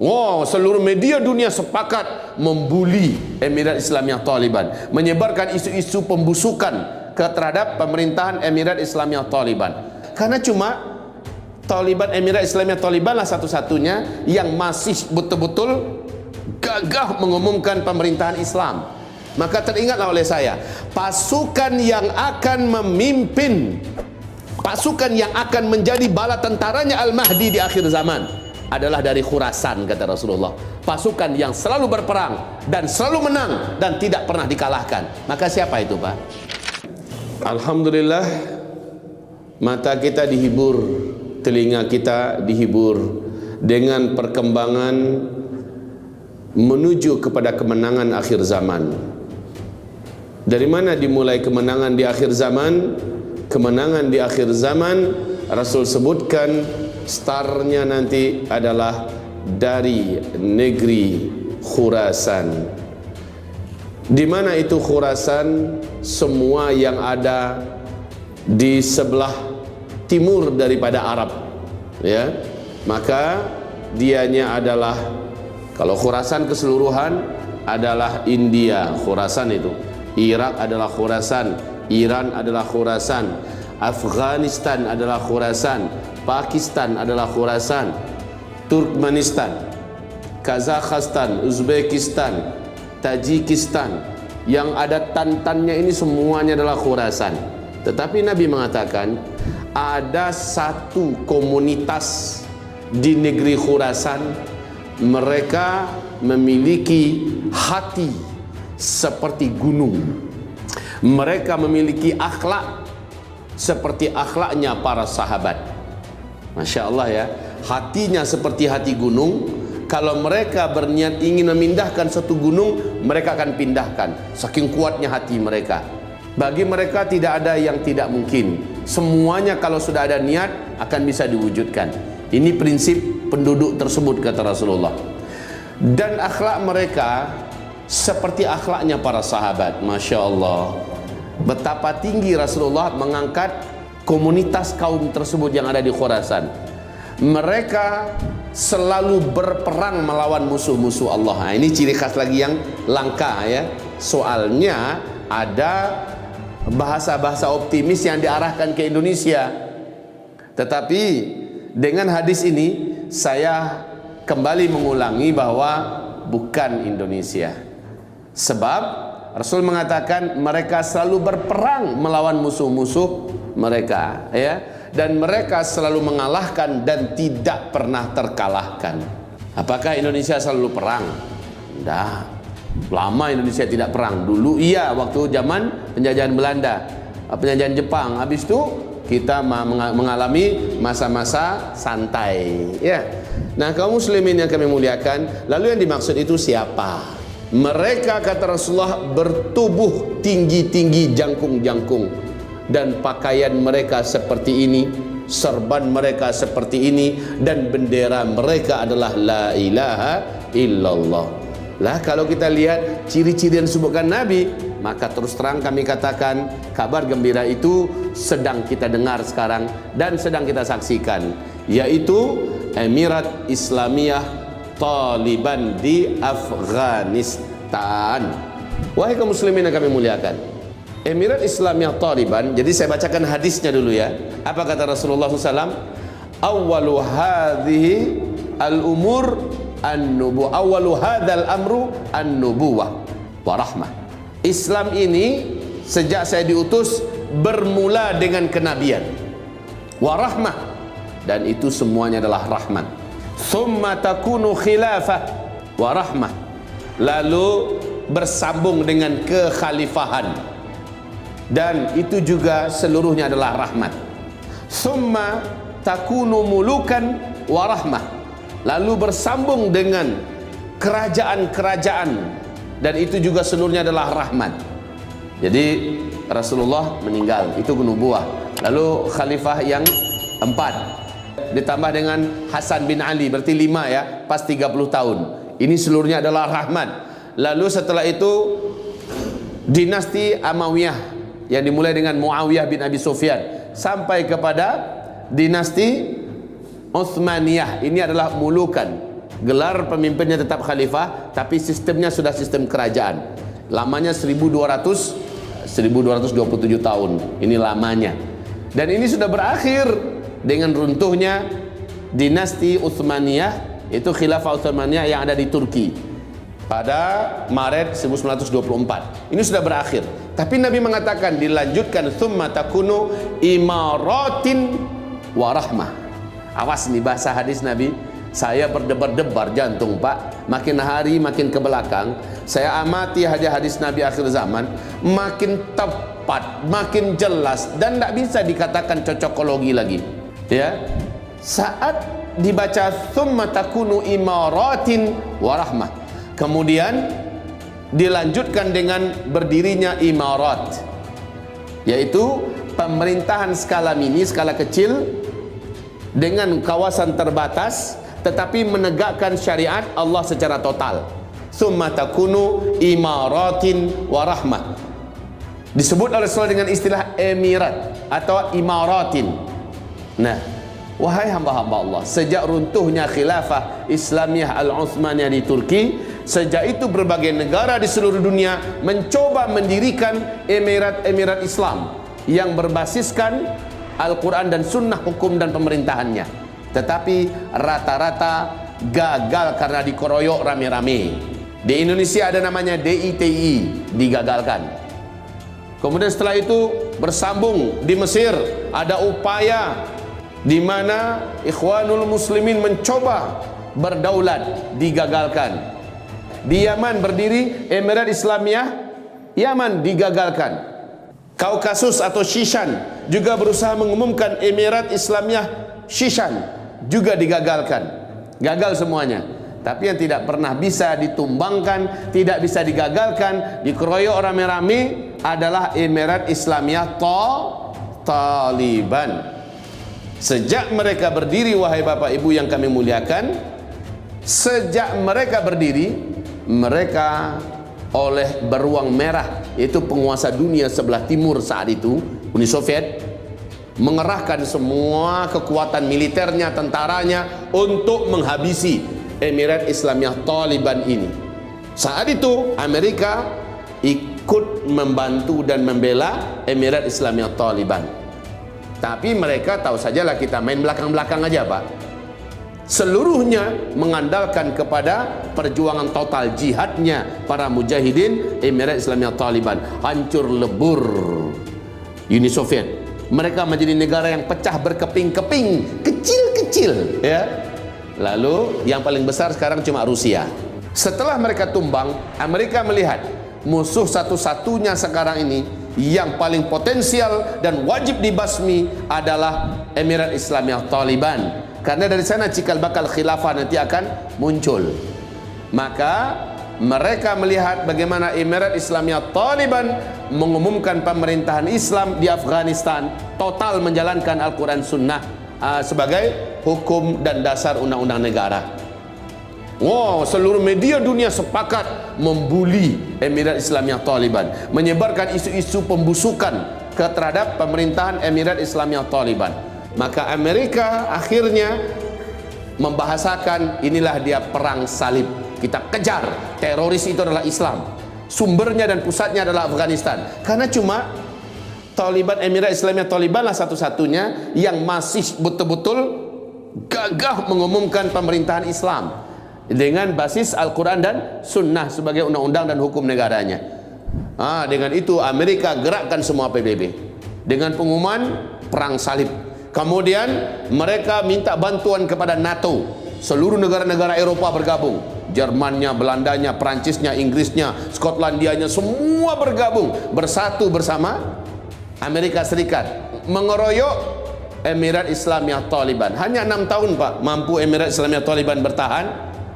Wow, seluruh media dunia sepakat membuli Emirat Islamiyah Taliban, menyebarkan isu-isu pembusukan terhadap pemerintahan Emirat Islamiyah Taliban. Karena cuma Taliban, Emirat Islamiyah Taliban lah satu-satunya yang masih betul-betul gagah mengumumkan pemerintahan Islam. Maka teringatlah oleh saya, pasukan yang akan memimpin, pasukan yang akan menjadi bala tentaranya Al-Mahdi di akhir zaman adalah dari Khurasan, kata Rasulullah. Pasukan yang selalu berperang dan selalu menang dan tidak pernah dikalahkan. Maka siapa itu, Pak? Alhamdulillah, mata kita dihibur, telinga kita dihibur dengan perkembangan menuju kepada kemenangan akhir zaman. Dari mana dimulai kemenangan di akhir zaman? Kemenangan di akhir zaman Rasul sebutkan startnya nanti adalah dari negeri Khurasan. Di mana itu Khurasan? Semua yang ada di sebelah timur daripada Arab, ya. Maka dianya adalah, kalau Khurasan keseluruhan adalah India, Khurasan itu. Irak adalah Khurasan, Iran adalah Khurasan, Afghanistan adalah Khurasan, Pakistan adalah Khurasan, Turkmenistan, Kazakhstan, Uzbekistan, Tajikistan, yang ada tantannya ini semuanya adalah Khurasan. Tetapi Nabi mengatakan ada satu komunitas di negeri Khurasan, mereka memiliki hati seperti gunung, mereka memiliki akhlak seperti akhlaknya para sahabat. Masya Allah ya, hatinya seperti hati gunung. Kalau mereka berniat ingin memindahkan satu gunung, mereka akan pindahkan, saking kuatnya hati mereka. Bagi mereka tidak ada yang tidak mungkin, semuanya kalau sudah ada niat akan bisa diwujudkan. Ini prinsip penduduk tersebut, kata Rasulullah. Dan akhlak mereka seperti akhlaknya para sahabat. Masya Allah, betapa tinggi Rasulullah mengangkat komunitas kaum tersebut yang ada di Khurasan. Mereka selalu berperang melawan musuh-musuh Allah. Nah, ini ciri khas lagi yang langka ya. Soalnya ada bahasa-bahasa optimis yang diarahkan ke Indonesia. Tetapi dengan hadis ini saya kembali mengulangi bahwa bukan Indonesia. Sebab Rasul mengatakan mereka selalu berperang melawan musuh-musuh mereka, ya, dan mereka selalu mengalahkan dan tidak pernah terkalahkan. Apakah Indonesia selalu perang? Tidak. Lama Indonesia tidak perang. Dulu iya, waktu zaman penjajahan Belanda, penjajahan Jepang. Habis itu kita mengalami masa-masa santai, ya. Nah, kaum muslimin yang kami muliakan, lalu yang dimaksud itu siapa? Mereka, kata Rasulullah, bertubuh tinggi-tinggi, jangkung-jangkung, dan pakaian mereka seperti ini, serban mereka seperti ini, dan bendera mereka adalah la ilaha illallah. Lah, kalau kita lihat ciri-ciri yang disebutkan Nabi, maka terus terang kami katakan kabar gembira itu sedang kita dengar sekarang dan sedang kita saksikan, yaitu Emirat Islamiyah Taliban di Afghanistan. Wahai kaum muslimin yang kami muliakan, Emirat Islamiyah Taliban, jadi saya bacakan hadisnya dulu ya. Apa kata Rasulullah SAW? Awwalu hadhihi al-umur an-nubuwah, awwalu hadzal amru an-nubuwah wa rahmah. Islam ini sejak saya diutus bermula dengan kenabian, wa rahmah, dan itu semuanya adalah rahmat. Thumma takunu khilafah wa rahmah, lalu bersambung dengan kekhalifahan, dan itu juga seluruhnya adalah rahmat. Thumma takunu mulukan wa rahmah, lalu bersambung dengan kerajaan-kerajaan, dan itu juga seluruhnya adalah rahmat. Jadi Rasulullah meninggal, itu nubuwah. Lalu khalifah yang 4 ditambah dengan Hasan bin Ali, berarti 5 ya, pas 30 tahun. Ini seluruhnya adalah rahmat. Lalu setelah itu dinasti Amawiyah yang dimulai dengan Muawiyah bin Abi Sufyan sampai kepada dinasti Utsmaniyah. Ini adalah mulukan. Gelar pemimpinnya tetap khalifah, tapi sistemnya sudah sistem kerajaan. Lamanya 1227 tahun. Ini lamanya. Dan ini sudah berakhir dengan runtuhnya dinasti Utsmaniyah, itu khilafah Utsmaniyah yang ada di Turki pada Maret 1924. Ini sudah berakhir. Tapi Nabi mengatakan dilanjutkan tsumma takunu imaratin wa rahmah. Awas nih bahasa hadis Nabi. Saya berdebar-debar jantung Pak. Makin hari makin ke belakang saya amati hadis Nabi akhir zaman, makin tepat, makin jelas, dan tidak bisa dikatakan cocokologi lagi. Ya, saat dibaca tsumma takunu imaratin wa rahmah, kemudian dilanjutkan dengan berdirinya imarat, yaitu pemerintahan skala mini, skala kecil dengan kawasan terbatas, tetapi menegakkan syariat Allah secara total. Tsumma takunu imaratin wa rahmah. Disebut oleh Rasul dengan istilah emirat atau imaratin. Nah, wahai hamba-hamba Allah, sejak runtuhnya khilafah Islamiyah Al-Utsmaniyah di Turki, sejak itu berbagai negara di seluruh dunia mencoba mendirikan emirat-emirat Islam yang berbasiskan Al-Quran dan Sunnah hukum dan pemerintahannya. Tetapi rata-rata gagal karena dikeroyok rame-rame. Di Indonesia ada namanya DITI, digagalkan. Kemudian setelah itu bersambung di Mesir, ada upaya di mana Ikhwanul Muslimin mencoba berdaulat, digagalkan. Di Yaman berdiri Emirat Islamiyah Yaman, digagalkan. Kaukasus atau Shishan juga berusaha mengumumkan Emirat Islamiyah Shishan, juga digagalkan. Gagal semuanya. Tapi yang tidak pernah bisa ditumbangkan, tidak bisa digagalkan, dikeroyok rame-rame adalah Emirat Islamiyah Taliban. Sejak mereka berdiri, wahai Bapak Ibu yang kami muliakan, sejak mereka berdiri, mereka oleh beruang merah, yaitu penguasa dunia sebelah timur saat itu, Uni Soviet, mengerahkan semua kekuatan militernya, tentaranya untuk menghabisi Emirat Islamiyah Taliban ini. Saat itu Amerika ikut membantu dan membela Emirat Islamiyah Taliban. Tapi mereka tahu sajalah kita main belakang-belakang aja Pak. Seluruhnya mengandalkan kepada perjuangan total jihadnya para mujahidin Emirat Islamiyah Taliban. Hancur lebur Uni Soviet. Mereka menjadi negara yang pecah berkeping-keping, kecil-kecil, ya. Lalu yang paling besar sekarang cuma Rusia. Setelah mereka tumbang, Amerika melihat musuh satu-satunya sekarang ini yang paling potensial dan wajib dibasmi adalah Emirat Islamiyah Taliban. Karena dari sana cikal bakal khilafah nanti akan muncul. Maka mereka melihat bagaimana Emirat Islamiyah Taliban mengumumkan pemerintahan Islam di Afghanistan, total menjalankan Al-Quran Sunnah sebagai hukum dan dasar undang-undang negara. Wow, seluruh media dunia sepakat membuli Emirat Islamiyah Taliban, menyebarkan isu-isu pembusukan terhadap pemerintahan Emirat Islamiyah Taliban. Maka Amerika akhirnya membahasakan inilah dia perang salib. Kita kejar, teroris itu adalah Islam, sumbernya dan pusatnya adalah Afghanistan. Karena cuma Taliban, Emirat Islamiyah Taliban lah satu-satunya yang masih betul-betul gagah mengumumkan pemerintahan Islam dengan basis Al-Quran dan Sunnah sebagai undang-undang dan hukum negaranya. Dengan itu Amerika gerakkan semua PBB dengan pengumuman perang salib. Kemudian mereka minta bantuan kepada NATO. Seluruh negara-negara Eropa bergabung, Jermannya, Belandanya, Perancisnya, Inggrisnya, Skotlandianya, semua bergabung, bersatu bersama Amerika Serikat mengeroyok Emirat Islamiyah Taliban. Hanya 6 tahun Pak mampu Emirat Islamiyah Taliban bertahan.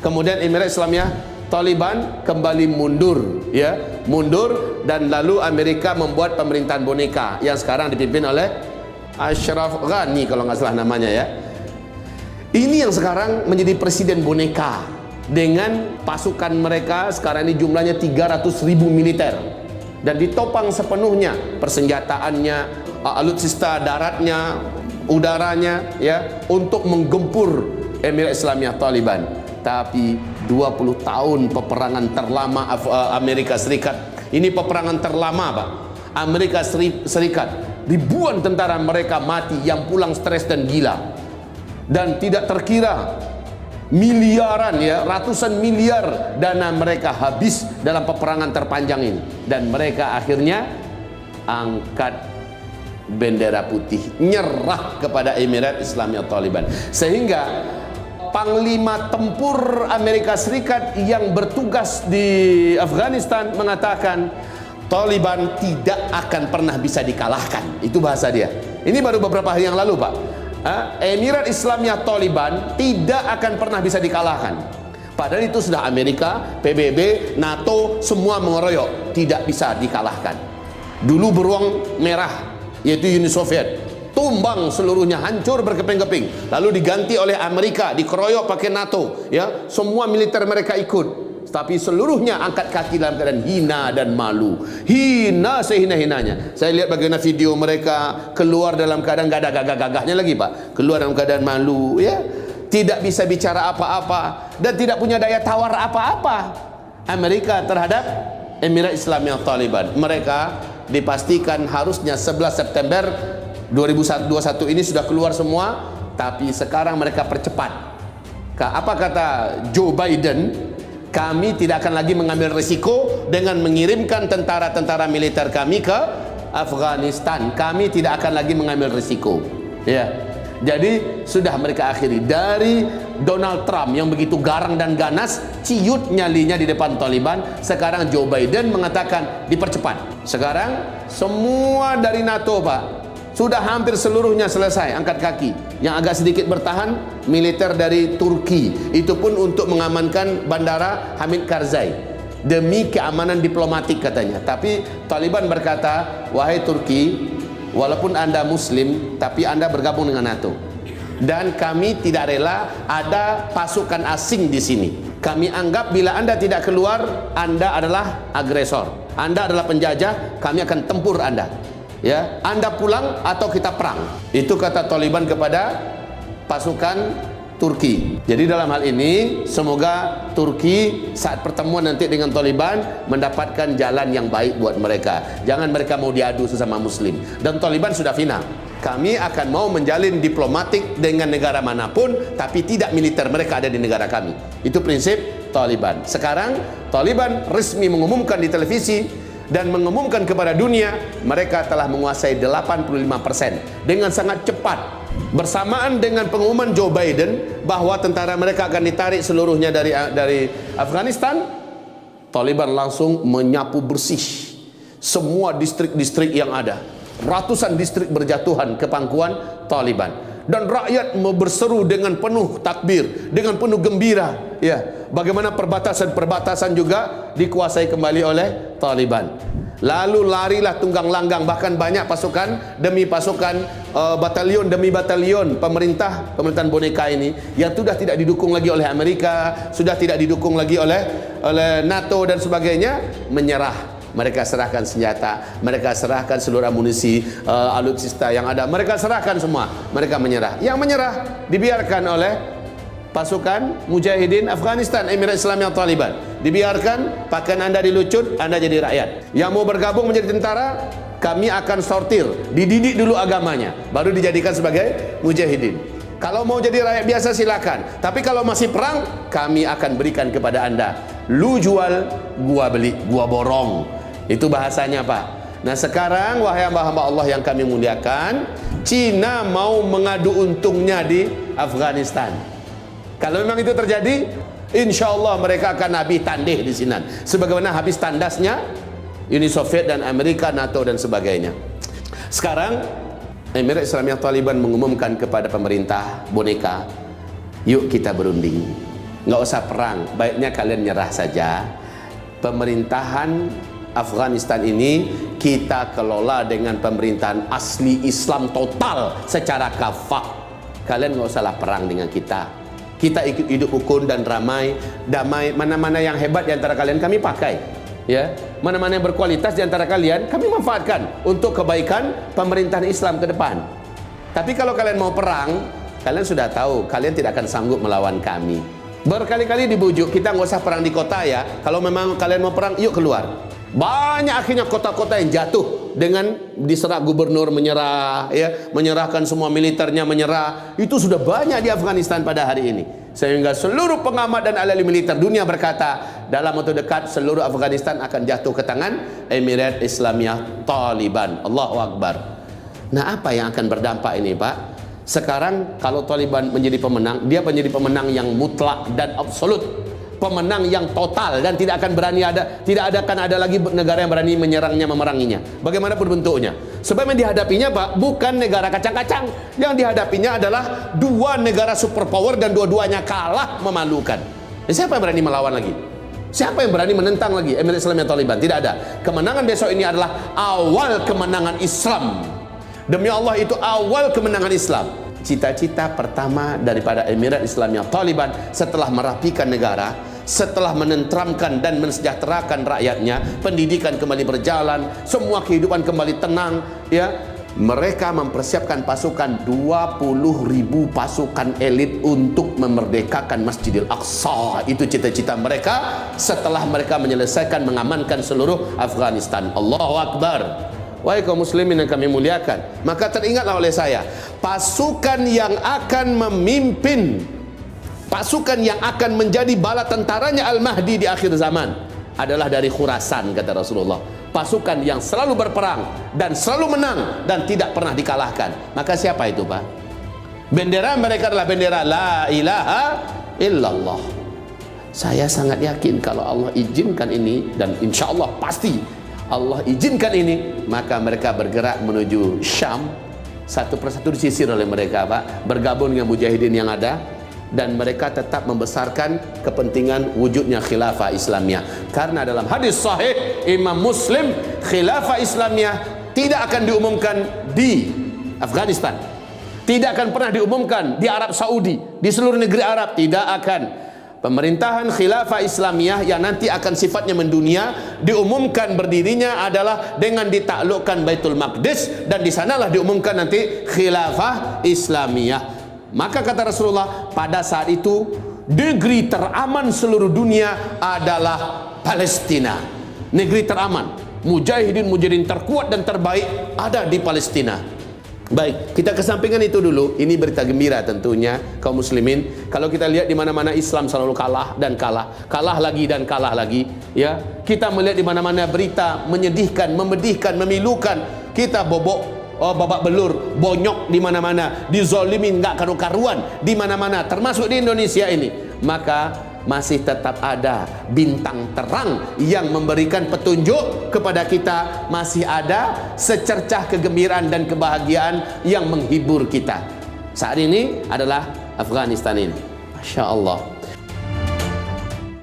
Kemudian Emirat Islamiyah Taliban kembali mundur, ya, mundur, dan lalu Amerika membuat pemerintahan boneka yang sekarang dipimpin oleh Ashraf Ghani kalau nggak salah namanya, ya. Ini yang sekarang menjadi presiden boneka dengan pasukan mereka sekarang ini jumlahnya 300.000 militer dan ditopang sepenuhnya persenjataannya, alutsista daratnya, udaranya, ya, untuk menggempur Emirat Islamiyah Taliban. Tapi 20 tahun peperangan terlama Amerika Serikat. Ini peperangan terlama, Pak. Amerika Serikat, ribuan tentara mereka mati yang pulang stres dan gila. Dan tidak terkira miliaran, ya, ratusan miliar dana mereka habis dalam peperangan terpanjang ini. Dan mereka akhirnya angkat bendera putih, nyerah kepada Emirat Islamiyah Taliban. Sehingga Panglima Tempur Amerika Serikat yang bertugas di Afghanistan mengatakan Taliban tidak akan pernah bisa dikalahkan. Itu bahasa dia. Ini baru beberapa hari yang lalu, Pak. Emirat Islamiyah Taliban tidak akan pernah bisa dikalahkan. Padahal itu sudah Amerika, PBB, NATO semua mengeroyok, tidak bisa dikalahkan. Dulu beruang merah, yaitu Uni Soviet, tumbang seluruhnya, hancur berkeping-keping, lalu diganti oleh Amerika, dikeroyok pakai NATO, ya, semua militer mereka ikut. Tapi seluruhnya angkat kaki dalam keadaan hina dan malu, hina sehina-hinanya. Saya lihat bagaimana video mereka keluar dalam keadaan gak ada gagah-gagahnya lagi, Pak. Keluar dalam keadaan malu, ya, tidak bisa bicara apa-apa dan tidak punya daya tawar apa-apa Amerika terhadap Emirat Islamiyah Taliban. Mereka dipastikan harusnya 11 September 2021 ini sudah keluar semua, tapi sekarang mereka percepat. Apa kata Joe Biden? Kami tidak akan lagi mengambil risiko dengan mengirimkan tentara-tentara militer kami ke Afghanistan. Kami tidak akan lagi mengambil risiko. Ya, jadi sudah mereka akhiri. Dari Donald Trump yang begitu garang dan ganas, ciut nyalinya di depan Taliban. Sekarang Joe Biden mengatakan dipercepat. Sekarang semua dari NATO, Pak, sudah hampir seluruhnya selesai angkat kaki. Yang agak sedikit bertahan militer dari Turki, itu pun untuk mengamankan bandara Hamid Karzai demi keamanan diplomatik katanya. Tapi Taliban berkata, wahai Turki, walaupun Anda Muslim, tapi Anda bergabung dengan NATO, dan kami tidak rela ada pasukan asing di sini. Kami anggap bila Anda tidak keluar, Anda adalah agresor, Anda adalah penjajah, kami akan tempur Anda. Ya, Anda pulang atau kita perang. Itu kata Taliban kepada pasukan Turki. Jadi dalam hal ini semoga Turki saat pertemuan nanti dengan Taliban mendapatkan jalan yang baik buat mereka. Jangan mereka mau diadu sesama Muslim. Dan Taliban sudah final. Kami akan mau menjalin diplomatik dengan negara manapun, tapi tidak militer mereka ada di negara kami. Itu prinsip Taliban. Sekarang Taliban resmi mengumumkan di televisi dan mengumumkan kepada dunia mereka telah menguasai 85% dengan sangat cepat. Bersamaan dengan pengumuman Joe Biden bahwa tentara mereka akan ditarik seluruhnya dari Afghanistan, Taliban langsung menyapu bersih semua distrik-distrik yang ada. Ratusan distrik berjatuhan ke pangkuan Taliban. Dan rakyat berseru dengan penuh takbir, dengan penuh gembira. Ya, bagaimana perbatasan-perbatasan juga dikuasai kembali oleh Taliban. Lalu larilah tunggang langgang, bahkan banyak pasukan demi pasukan, batalion demi batalion pemerintahan boneka ini yang sudah tidak didukung lagi oleh Amerika, sudah tidak didukung lagi oleh NATO dan sebagainya, menyerah. Mereka serahkan senjata, mereka serahkan seluruh amunisi, alutsista yang ada, mereka serahkan semua, mereka menyerah. Yang menyerah dibiarkan oleh pasukan Mujahidin Afghanistan, Emirat Islamiyah Taliban. Dibiarkan, pakaian Anda dilucut, Anda jadi rakyat. Yang mau bergabung menjadi tentara, kami akan sortir, dididik dulu agamanya, baru dijadikan sebagai Mujahidin. Kalau mau jadi rakyat biasa silakan, tapi kalau masih perang, kami akan berikan kepada Anda. Lu jual, gua beli, gua borong. Itu bahasanya, Pak. Nah sekarang wahai hamba-hamba Allah yang kami muliakan, Cina mau mengadu untungnya di Afghanistan. Kalau memang itu terjadi, insya Allah mereka akan habis tandih di sini, sebagaimana habis tandasnya Uni Soviet dan Amerika, NATO dan sebagainya. Sekarang Emirat Islamiyah Taliban mengumumkan kepada pemerintah boneka, yuk kita berunding, nggak usah perang, baiknya kalian nyerah saja. Pemerintahan Afghanistan ini kita kelola dengan pemerintahan asli Islam total secara kafah. Kalian nggak usahlah perang dengan kita. Kita ikut hidup rukun dan damai. Mana-mana yang hebat di antara kalian kami pakai, ya. Mana-mana yang berkualitas di antara kalian kami manfaatkan untuk kebaikan pemerintahan Islam ke depan. Tapi kalau kalian mau perang, kalian sudah tahu kalian tidak akan sanggup melawan kami. Berkali-kali dibujuk, kita nggak usah perang di kota ya. Kalau memang kalian mau perang, yuk keluar. Banyak akhirnya kota-kota yang jatuh dengan diserah gubernur menyerah, ya, menyerahkan semua militernya menyerah. Itu sudah banyak di Afghanistan pada hari ini. Sehingga seluruh pengamat dan ahli militer dunia berkata, dalam waktu dekat seluruh Afghanistan akan jatuh ke tangan Emirat Islamiyah Taliban. Allahu Akbar. Nah, apa yang akan berdampak ini, Pak? Sekarang kalau Taliban menjadi pemenang, dia menjadi pemenang yang mutlak dan absolut, pemenang yang total, dan tidak akan ada lagi negara yang berani menyerangnya, memeranginya. Bagaimanapun bentuknya. Sebab yang dihadapinya, Pak, bukan negara kacang-kacang. Yang dihadapinya adalah dua negara superpower dan dua-duanya kalah memalukan. Siapa yang berani melawan lagi? Siapa yang berani menentang lagi Emirat Islamiyah Taliban? Tidak ada. Kemenangan besok ini adalah awal kemenangan Islam. Demi Allah, itu awal kemenangan Islam. Cita-cita pertama daripada Emirat Islamiyah Taliban setelah merapikan negara, setelah menenteramkan dan mensejahterakan rakyatnya, pendidikan kembali berjalan, semua kehidupan kembali tenang, ya, mereka mempersiapkan pasukan 20.000 pasukan elit untuk memerdekakan Masjidil Aqsa. Itu cita-cita mereka setelah mereka menyelesaikan mengamankan seluruh Afghanistan. Allahu Akbar. Wahai kaum muslimin yang kami muliakan, maka teringatlah oleh saya, pasukan yang akan memimpin, pasukan yang akan menjadi bala tentaranya Al-Mahdi di akhir zaman adalah dari Khurasan, kata Rasulullah. Pasukan yang selalu berperang dan selalu menang dan tidak pernah dikalahkan. Maka siapa itu, Pak? Bendera mereka adalah bendera La ilaha illallah. Saya sangat yakin kalau Allah izinkan ini, dan insya Allah pasti Allah izinkan ini, maka mereka bergerak menuju Syam. Satu persatu disisir oleh mereka, Pak, bergabung dengan mujahidin yang ada, dan mereka tetap membesarkan kepentingan wujudnya khilafah Islamiyah. Karena dalam hadis sahih Imam Muslim, khilafah Islamiyah tidak akan diumumkan di Afghanistan, tidak akan pernah diumumkan di Arab Saudi, di seluruh negeri Arab, tidak akan. Pemerintahan khilafah Islamiyah yang nanti akan sifatnya mendunia, diumumkan berdirinya adalah dengan ditaklukkan Baitul Maqdis, dan di sanalah diumumkan nanti khilafah Islamiyah. Maka kata Rasulullah, pada saat itu negeri teraman seluruh dunia adalah Palestina. Negeri teraman, mujahidin terkuat dan terbaik ada di Palestina. Baik, kita kesampingkan itu dulu. Ini berita gembira tentunya kaum muslimin. Kalau kita lihat di mana-mana Islam selalu kalah dan kalah, kalah lagi dan kalah lagi, ya. Kita melihat di mana-mana berita menyedihkan, memedihkan, memilukan. Kita babak belur, bonyok di mana-mana, dizolimin nggak karu-karuan di mana-mana, termasuk di Indonesia ini. Maka masih tetap ada bintang terang yang memberikan petunjuk kepada kita, masih ada secercah kegembiraan dan kebahagiaan yang menghibur kita. Saat ini adalah Afghanistan ini. Masya Allah.